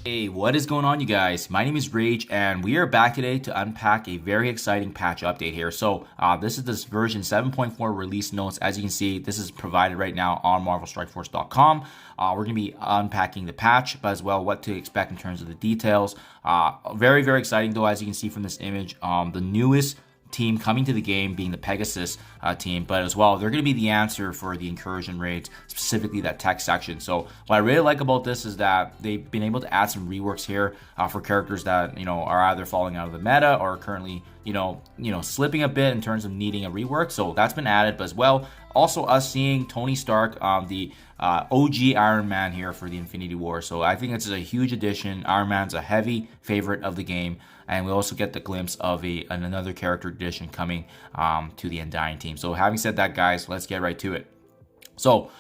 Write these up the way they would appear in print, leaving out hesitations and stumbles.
Hey, what is going on, you guys? My name is Rayge, and we are back today to unpack a very exciting patch update here. So, this is this version 7.4 release notes. As you can see, this is provided right now on MarvelStrikeForce.com. We're going to be unpacking the patch, but as well what to expect in terms of the details. Very, very exciting, though, as you can see from this image. The newest team coming to the game being the PEGASUS team, but as well they're going to be the answer for the incursion raids, specifically that tech section. So what I really like about this is that they've been able to add some reworks here for characters that are either falling out of the meta or currently slipping a bit in terms of needing a rework. So that's been added, but as well also us seeing Tony Stark, the OG Iron Man here for the Infinity War. So I think it's a huge addition. Iron Man's a heavy favorite of the game, and we also get the glimpse of another character addition coming to the Undying team. So having said that, guys, let's get right to it. So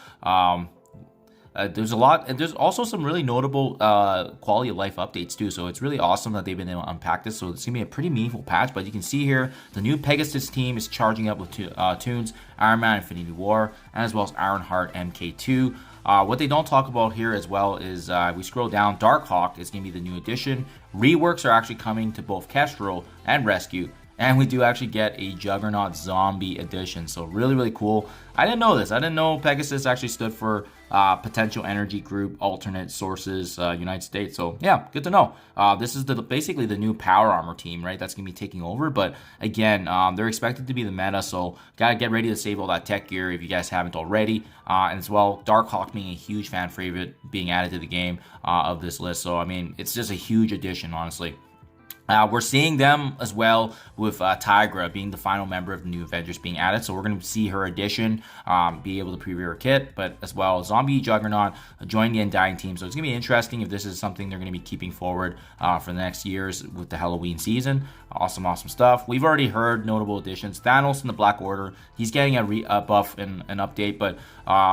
there's a lot, and there's also some really notable quality of life updates too. So it's really awesome that they've been able to unpack this. So it's gonna be a pretty meaningful patch. But you can see here the new PEGASUS team is charging up with tunes Iron Man Infinity War, and as well as Ironheart MK2. What they don't talk about here as well is we scroll down, Darkhawk is going to be the new addition. Reworks are actually coming to both Kestrel and Rescue. And we do actually get a Juggernaut Zombie edition. So really, really cool. I didn't know this. I didn't know PEGASUS actually stood for Potential Energy Group Alternate Sources United States. So yeah, good to know. This is basically the new Power Armor team, right? That's going to be taking over. But again, they're expected to be the meta. So got to get ready to save all that tech gear if you guys haven't already. And as well, Darkhawk being a huge fan favorite being added to the game of this list. So I mean, it's just a huge addition, honestly. We're seeing them as well with Tigra being the final member of the new Avengers being added. So we're going to see her addition, be able to preview her kit, but as well Zombie Juggernaut joining the Undying team. So it's going to be interesting if this is something they're going to be keeping forward for the next years with the Halloween season. Awesome stuff. We've already heard notable additions. Thanos in the Black Order, he's getting a buff and an update, but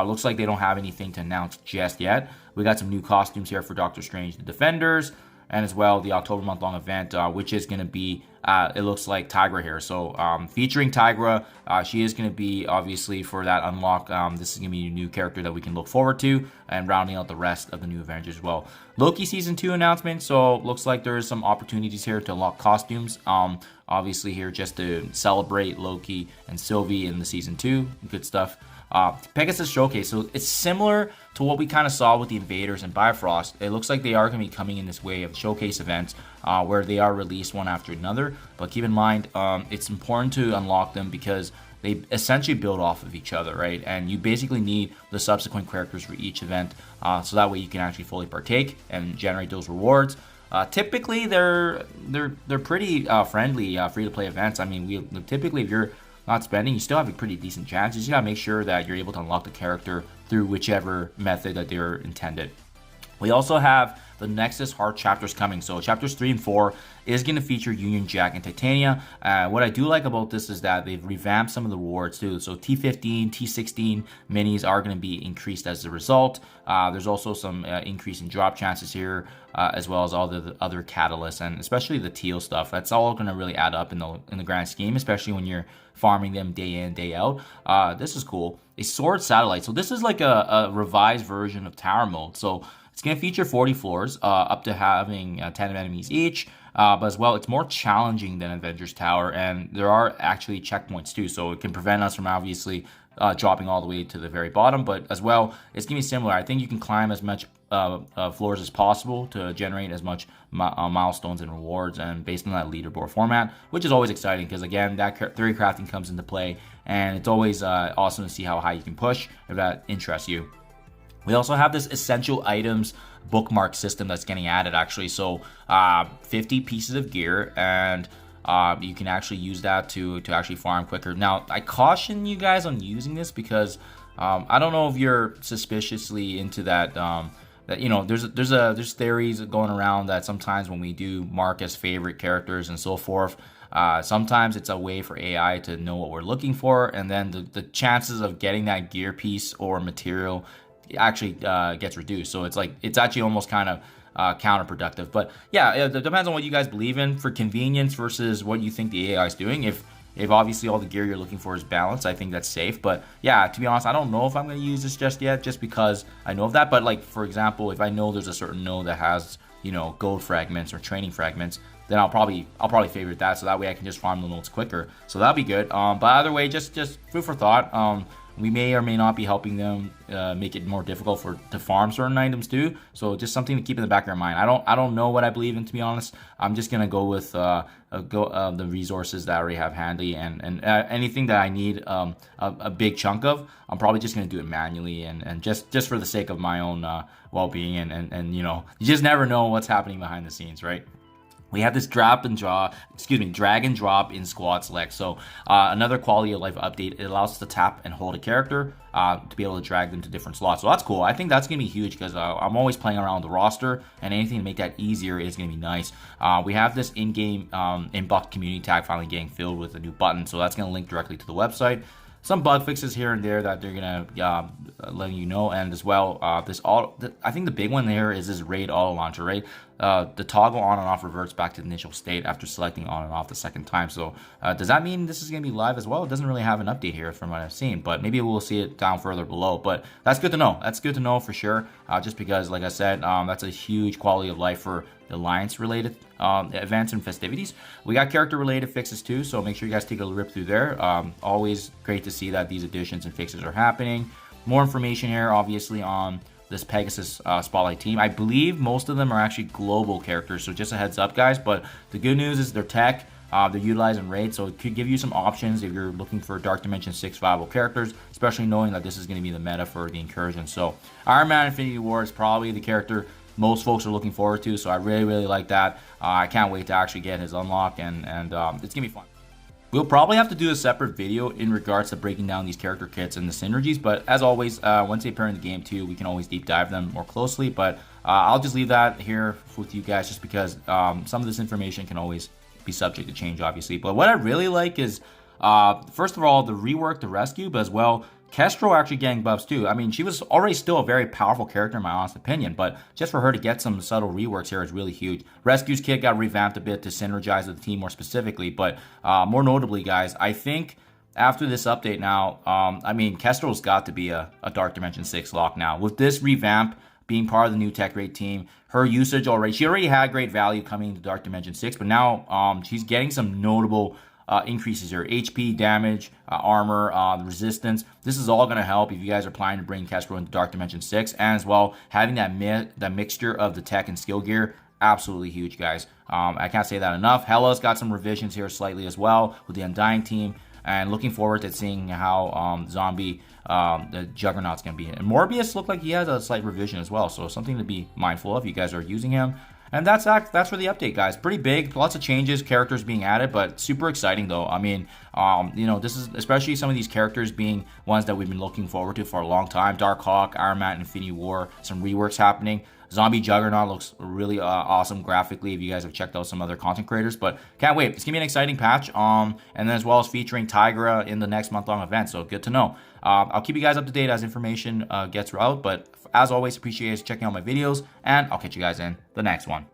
looks like they don't have anything to announce just yet. We got some new costumes here for Doctor Strange, the Defenders, and as well the October month-long event, which is going to be, it looks like Tigra here. So featuring Tigra, she is going to be obviously for that unlock. This is going to be a new character that we can look forward to, and rounding out the rest of the new Avengers as well. Loki Season 2 announcement, so looks like there's some opportunities here to unlock costumes. Obviously here just to celebrate Loki and Sylvie in the Season 2. Good stuff. PEGASUS Showcase, so it's similar to what we kind of saw with the Invaders and Bifrost. It looks like they are going to be coming in this way of showcase events where they are released one after another. But keep in mind, it's important to unlock them because they essentially build off of each other, right? And you basically need the subsequent characters for each event, so that way you can actually fully partake and generate those rewards. Typically, they're pretty friendly free-to-play events. I mean, typically if you're not spending, you still have a pretty decent chance. You just gotta make sure that you're able to unlock the character through whichever method that they're intended. We also have the Nexus Heart chapters coming. So chapters 3 and 4 is going to feature Union Jack and Titania. What I do like about this is that they've revamped some of the rewards too. So T15, T16 minis are going to be increased as a result. There's also some increase in drop chances here, as well as all the other catalysts, and especially the teal stuff. That's all going to really add up in the grand scheme, especially when you're farming them day in, day out. This is cool. A Sword Satellite. So this is like a revised version of Tower Mode. So it's going to feature 40 floors, up to having 10 enemies each, but as well, it's more challenging than Avengers Tower, and there are actually checkpoints too, so it can prevent us from obviously dropping all the way to the very bottom, but as well, it's going to be similar. I think you can climb as much floors as possible to generate as much milestones and rewards, and based on that leaderboard format, which is always exciting because, again, that theory crafting comes into play, and it's always awesome to see how high you can push if that interests you. We also have this essential items bookmark system that's getting added, actually. So 50 pieces of gear, and you can actually use that to actually farm quicker. Now, I caution you guys on using this because I don't know if you're suspiciously into that. There's theories going around that sometimes when we do mark as favorite characters and so forth, sometimes it's a way for AI to know what we're looking for, and then the chances of getting that gear piece or material actually gets reduced. So it's actually almost kind of counterproductive. But yeah, it depends on what you guys believe in for convenience versus what you think the AI is doing. If obviously all the gear you're looking for is balanced, I think that's safe. But yeah, to be honest, I don't know if I'm going to use this just yet, just because I know of that. But like, for example, if I know there's a certain node that has gold fragments or training fragments, then I'll probably favorite that, so that way I can just farm the notes quicker. So that'll be good. But either way, just food for thought. We may or may not be helping them make it more difficult to farm certain items too. So just something to keep in the back of your mind. I don't know what I believe in, to be honest. I'm just gonna go with the resources that I already have handy, and anything that I need a big chunk of, I'm probably just gonna do it manually, and just for the sake of my own well-being, and you just never know what's happening behind the scenes, right? We have this drag and drop in squad select. So another quality of life update. It allows us to tap and hold a character to be able to drag them to different slots. So that's cool. I think that's going to be huge because I'm always playing around with the roster, and anything to make that easier is going to be nice. We have this in-game inbox community tag finally getting filled with a new button. So that's going to link directly to the website. Some bug fixes here and there that they're gonna letting you know, and as well, I think the big one here is this raid auto launcher, right? The toggle on and off reverts back to the initial state after selecting on and off the second time. So does that mean this is gonna be live as well? It doesn't really have an update here from what I've seen, but maybe we'll see it down further below. But that's good to know. That's good to know for sure. Just because, like I said, that's a huge quality of life for the Alliance related events and festivities. We got character related fixes too, so make sure you guys take a rip through there. Always great to see that these additions and fixes are happening. More information here obviously on this Pegasus Spotlight team. I believe most of them are actually global characters, so just a heads up guys, but the good news is they're tech. They're utilizing raid, so it could give you some options if you're looking for Dark Dimension 6 viable characters, especially knowing that this is going to be the meta for the incursion. So Iron Man Infinity War is probably the character most folks are looking forward to, so I really like that. I can't wait to actually get his unlock, and it's gonna be fun. We'll probably have to do a separate video in regards to breaking down these character kits and the synergies, but as always, once they appear in the game too, we can always deep dive them more closely. But I'll just leave that here with you guys, just because some of this information can always be subject to change, obviously. But what I really like is, first of all, the rework, the rescue, but as well, Kestrel actually getting buffs too. I mean, she was already still a very powerful character in my honest opinion, but just for her to get some subtle reworks here is really huge. Rescue's kit got revamped a bit to synergize with the team more specifically, but more notably, guys, I think after this update now, I mean, Kestrel's got to be a Dark Dimension 6 lock now. With this revamp being part of the new tech rate team, her usage she already had great value coming to Dark Dimension 6, but now she's getting some notable increases here. HP, damage, armor, resistance. This is all going to help if you guys are planning to bring Kestrel into Dark Dimension 6, and as well, having that mixture of the tech and skill gear, absolutely huge, guys. I can't say that enough. Hela's got some revisions here slightly as well with the Undying team, and looking forward to seeing how Zombie, the Juggernaut's going to be. And Morbius looked like he has a slight revision as well, so something to be mindful of. You guys are using him. And that's for the update, guys. Pretty big, lots of changes, characters being added, but super exciting though. I mean, this is especially some of these characters being ones that we've been looking forward to for a long time. Darkhawk, Iron Man, Infinity War, some reworks happening. Zombie Juggernaut looks really awesome graphically if you guys have checked out some other content creators, but can't wait. It's gonna be an exciting patch, and then as well as featuring Tigra in the next month-long event, so good to know. I'll keep you guys up to date as information gets out, but as always, appreciate you guys checking out my videos, and I'll catch you guys in the next one.